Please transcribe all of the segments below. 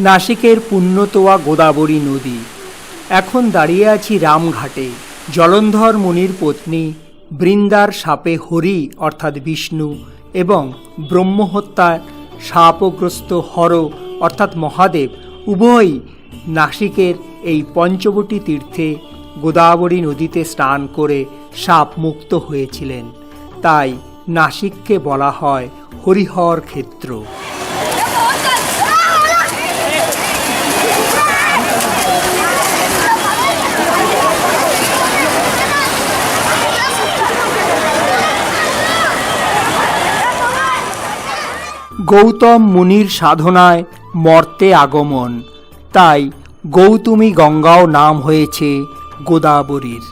নাসিকের পুণ্যতোয়া গোদাবরী নদী। এখন দাঁড়িয়ে আছি রামঘাটে। জলন্ধর মুনির পত্নী বৃন্দার শাপে হরি অর্থাৎ বিষ্ণু এবং ব্রহ্মহত্যায় শাপগ্রস্ত হর অর্থাৎ মহাদেব উভয়ই নাসিকের এই পঞ্চবটী তীর্থে গোদাবরী নদীতে স্নান করে শাপ মুক্ত হয়েছিলেন। তাই নাসিককে বলা হয় হরিহর ক্ষেত্র। গৌতম মুনির সাধনায় মর্তে আগমন, তাই গৌতমী গঙ্গাও নাম হয়েছে গোদাবরীর।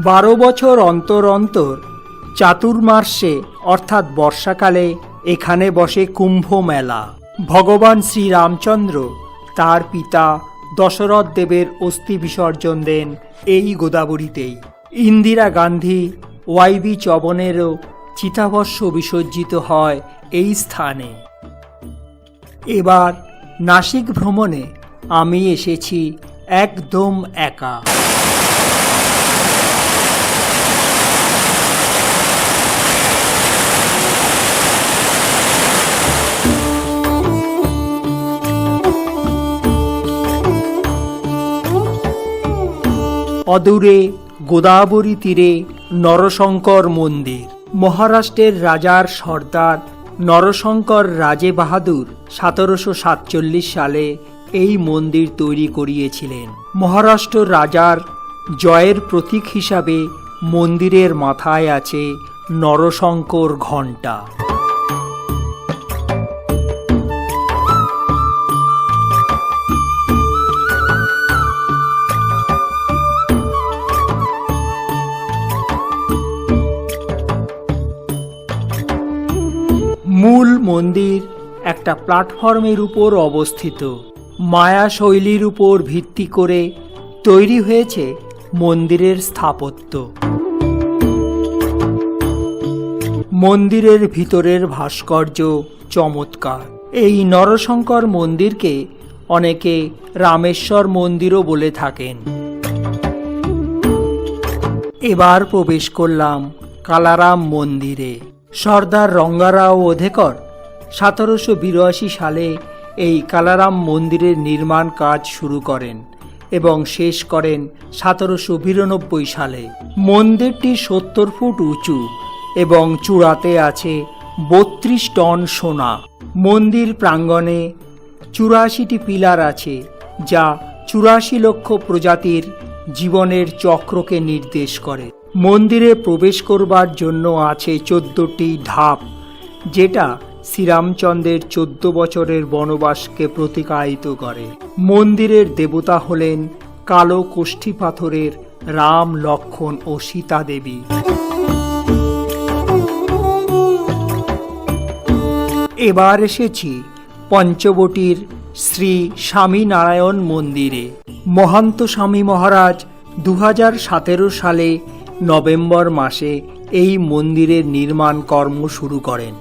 12 বছর অন্তর অন্তর চাতুর্মাস্যে অর্থাৎ বর্ষাকালে এখানে বসে কুম্ভ মেলা। ভগবান শ্রীরামচন্দ্র তার পিতা দশরথ দেবের অস্থি বিসর্জন দেন এই গোদাবরীতেই। ইন্দিরা গান্ধী ওয়াইবি চবনেরও চিতাভস্ম বিসর্জিত হয় এই স্থানে। এবার নাসিক ভ্রমণে আমি এসেছি একদম একা। অদূরে গোদাবরী তীরে নরশঙ্কর মন্দির। মহারাষ্ট্রের রাজার সর্দার নরশঙ্কর রাজে বাহাদুর 1747 সালে এই মন্দির তৈরি করিয়েছিলেন। মহারাষ্ট্র রাজার জয়ের প্রতীক হিসাবে মন্দিরের মাথায় আছে নরশঙ্কর ঘণ্টা। মূল মন্দির একটা প্ল্যাটফর্মের উপর অবস্থিত। মায়া শৈলীর উপর ভিত্তি করে তৈরি হয়েছে মন্দিরের স্থাপত্য। মন্দিরের ভিতরের ভাস্কর্য চমৎকার। এই নরশঙ্কর মন্দিরকে অনেকে রামেশ্বর মন্দিরও বলে থাকেন। এবার প্রবেশ করলাম কালারাম মন্দিরে। সর্দার রঙ্গারাও ওধেকর 1782 সালে এই কালারাম মন্দিরের নির্মাণ কাজ শুরু করেন এবং শেষ করেন 1792 সালে। মন্দিরটি 70 ফুট উঁচু এবং চূড়াতে আছে 32 টন সোনা। মন্দির প্রাঙ্গণে 84টি পিলার আছে, যা 84 লক্ষ প্রজাতির জীবনের চক্রকে নির্দেশ করে। মন্দিরে প্রবেশ করবার জন্য আছে 14টি ধাপ, যেটা শ্রীরামচন্দ্রের 14 বছরের বনবাসকে প্রতীকায়িত করে। মন্দিরের দেবতা হলেন কালো কোষ্ঠী পাথরের রাম, লক্ষ্মণ ও সীতা দেবী। এবার এসেছি পঞ্চবটির শ্রী স্বামীনারায়ণ মন্দিরে। মহান্ত স্বামী মহারাজ 2017 সালে নভেম্বর মাসে এই মন্দিরের নির্মাণ কর্ম শুরু করেন,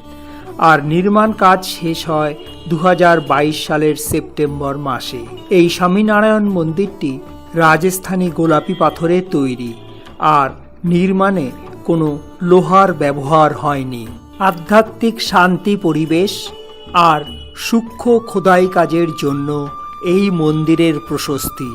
আর নির্মাণ কাজ শেষ হয় 2022 সালের সেপ্টেম্বর মাসে। এই স্বামীনারায়ণ মন্দিরটি রাজস্থানী গোলাপি পাথরে তৈরি, আর নির্মাণে কোনো লোহার ব্যবহার হয়নি। আধ্যাত্মিক শান্তি পরিবেশ আর সূক্ষ্ম খোদাই কাজের জন্য এই মন্দিরের প্রশস্তি।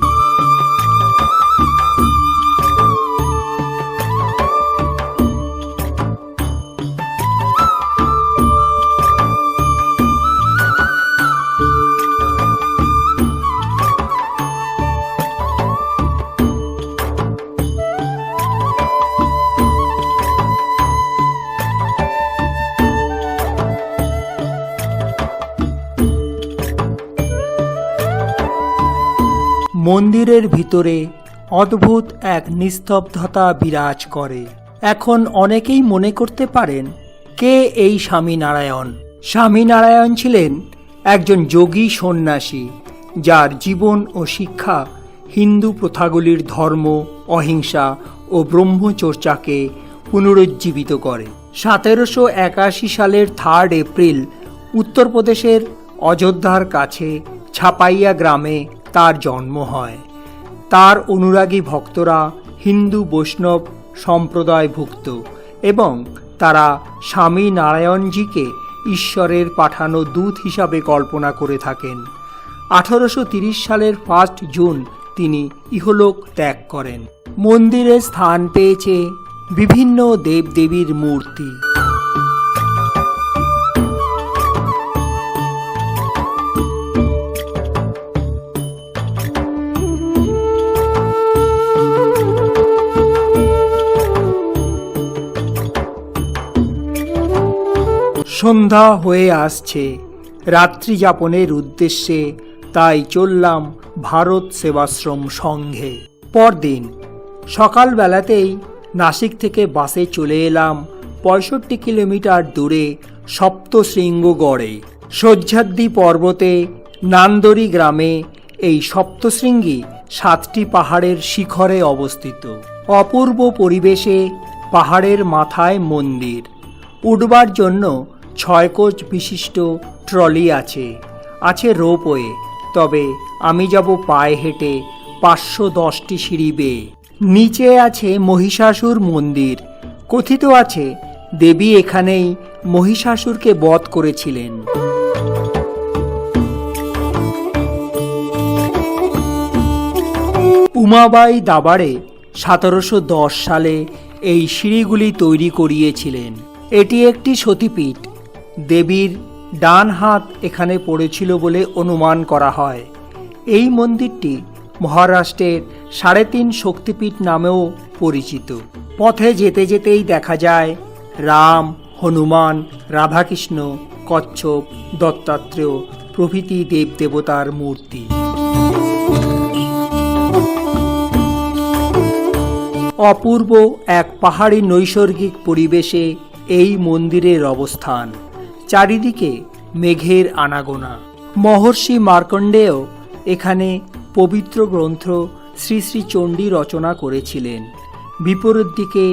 মন্দিরের ভিতরে অদ্ভুত এক নিস্তব্ধতা বিরাজ করে। এখন অনেকেই মনে করতে পারেন, কে এই স্বামীনারায়ণ? স্বামীনারায়ণ ছিলেন একজন যোগী সন্ন্যাসী, যার জীবন ও শিক্ষা হিন্দু প্রথাগুলির ধর্ম, অহিংসা ও ব্রহ্মচর্যাকে পুনরুজ্জীবিত করে। 1781 সালের 3 এপ্রিল উত্তরপ্রদেশের অযোধ্যার কাছে ছাপাইয়া গ্রামে তার জন্ম হয়। তার অনুরাগী ভক্তরা হিন্দু বৈষ্ণব সম্প্রদায়ভুক্ত এবং তারা স্বামী নারায়ণজীকে ঈশ্বরের পাঠানো দূত হিসাবে কল্পনা করে থাকেন। 1830 সালের 1 জুন তিনি ইহলোক ত্যাগ করেন। মন্দিরে স্থান পেয়েছে বিভিন্ন দেবদেবীর মূর্তি। সন্ধ্যা হয়ে আসছে। রাত্রি যাপনের উদ্দেশ্যে তাই চললাম ভারত সেবাশ্রম সংঘে। পরদিন সকালবেলাতেই নাসিক থেকে বাসে চলে এলাম 65 কিলোমিটার দূরে সপ্তশৃঙ্গগড়ে। সহ্যাদ্রি পর্বতে নান্দরি গ্রামে এই সপ্তশৃঙ্গী 7টি পাহাড়ের শিখরে অবস্থিত। অপূর্ব পরিবেশে পাহাড়ের মাথায় মন্দির। উঠবার জন্য 6 কোচ বিশিষ্ট ট্রলি আছে রোপওয়ে, তবে আমি যাব পায়ে হেঁটে 510টি সিঁড়ি বেয়ে। নিচে আছে মহিষাসুর মন্দির। কথিত আছে দেবী এখানেই মহিষাসুরকে বধ করেছিলেন। উমাবাই দাবাড়ে 1710 সালে এই সিঁড়িগুলি তৈরি করিয়েছিলেন। এটি একটি সতীপীঠ। দেবীর ডান হাত এখানে পড়েছিল বলে অনুমান করা হয়। এই মন্দিরটি মহারাষ্ট্রের 3.5 শক্তিপীঠ নামেও পরিচিত। পথে যেতে যেতেই দেখা যায় রাম, হনুমান, রাধাকৃষ্ণ, কচ্ছপ, দত্তাত্রেয় প্রভৃতি দেবদেবতার মূর্তি। অপূর্ব এক পাহাড়ি নৈসর্গিক পরিবেশে এই মন্দিরের অবস্থান। চারিদিকে মেঘের আনাগোনা। মহর্ষি মার্কণ্ডেয় এখানে পবিত্র গ্রন্থ শ্রী শ্রী চণ্ডী রচনা করেছিলেন। বিপরীত দিকে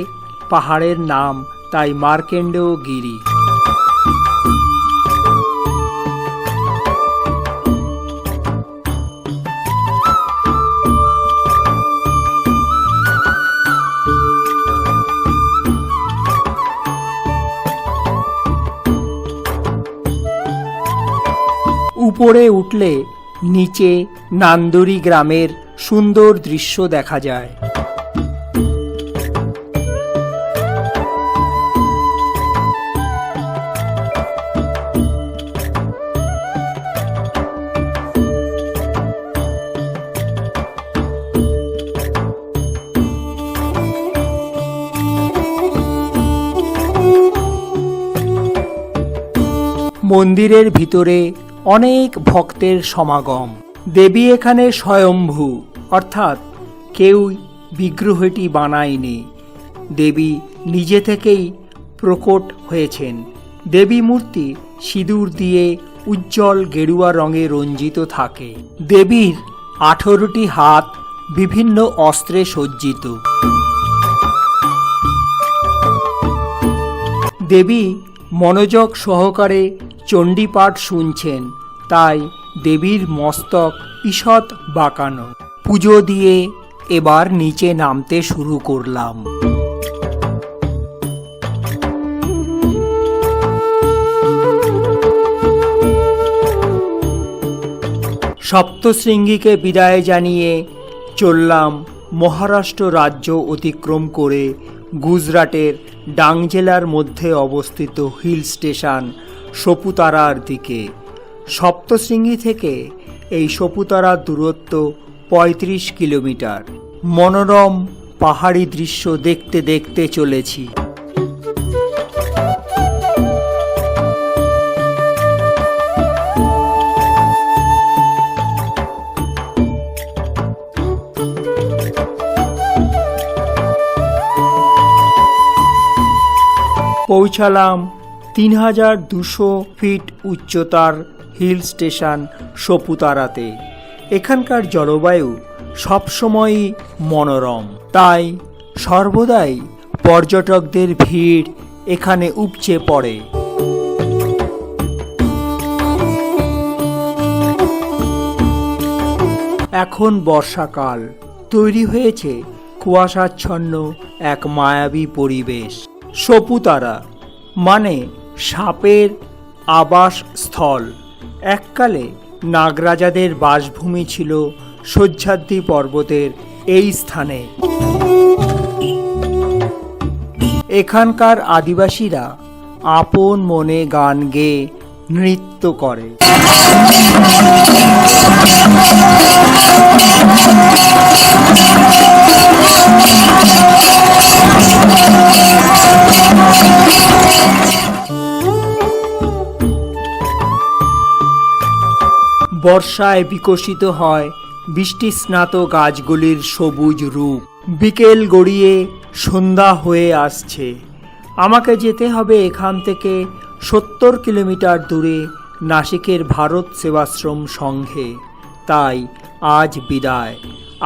পাহাড়ের নাম তাই মার্কণ্ডেয় গিরি। উপরে উঠলে নিচে নান্দরি গ্রামের সুন্দর দৃশ্য দেখা যায়। মন্দিরের ভিতরে অনেক ভক্তের সমাগম। দেবী এখানে স্বয়ম্ভূ, অর্থাৎ কেউ বিগ্রহটি বানায়নি। দেবী নিজে থেকেই প্রকট হয়েছেন। দেবী মূর্তি সিঁদুর দিয়ে উজ্জ্বল গেরুয়া রঙে রঞ্জিত থাকে। দেবীর 18টি হাত বিভিন্ন অস্ত্রে সজ্জিত। দেবী মনোযোগ সহকারে চণ্ডীপাঠ শুনছেন, তাই দেবীর মস্তক ঈষৎ বাঁকানো। পুজো দিয়ে এবার নিচে নামতে শুরু করলাম। সপ্তশৃঙ্গীকে বিদায় জানিয়ে চললাম মহারাষ্ট্র রাজ্য অতিক্রম করে গুজরাটের ডাং জেলার মধ্যে অবস্থিত হিল স্টেশন সপুতারার দিকে। সপ্তশৃঙ্গী থেকে এই সপুতারার দূরত্ব 35 কিলোমিটার। মনোরম পাহাড়ি দৃশ্য দেখতে দেখতে চলেছি। পৌঁছালাম 3200 ফিট উচ্চতার হিল স্টেশন সপুতারাতে। এখানকার জলবায়ু সবসময়ই মনোরম, তাই সর্বদাই পর্যটকদের ভিড় এখানে উপচে পড়ে। এখন বর্ষাকাল, তৈরি হয়েছে কুয়াশাচ্ছন্ন এক মায়াবী পরিবেশ। সপুতারা মানে সাপের আবাসস্থল। এককালে নাগরাজাদের বাসভূমি ছিল সহ্যাদ্রি পর্বতের এই স্থানে। এখানকার আদিবাসীরা আপন মনে গান গেয়ে নৃত্য করে। বর্ষায় বিকশিত হয় বৃষ্টিস্নাত গাছগুলির সবুজ রূপ। বিকেল গড়িয়ে সন্ধ্যা হয়ে আসছে। আমাকে যেতে হবে এখান থেকে 70 কিলোমিটার দূরে নাসিকের ভারত সেবাশ্রম সংঘে। তাই আজ বিদায়,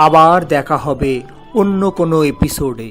আবার দেখা হবে অন্য কোনো এপিসোডে।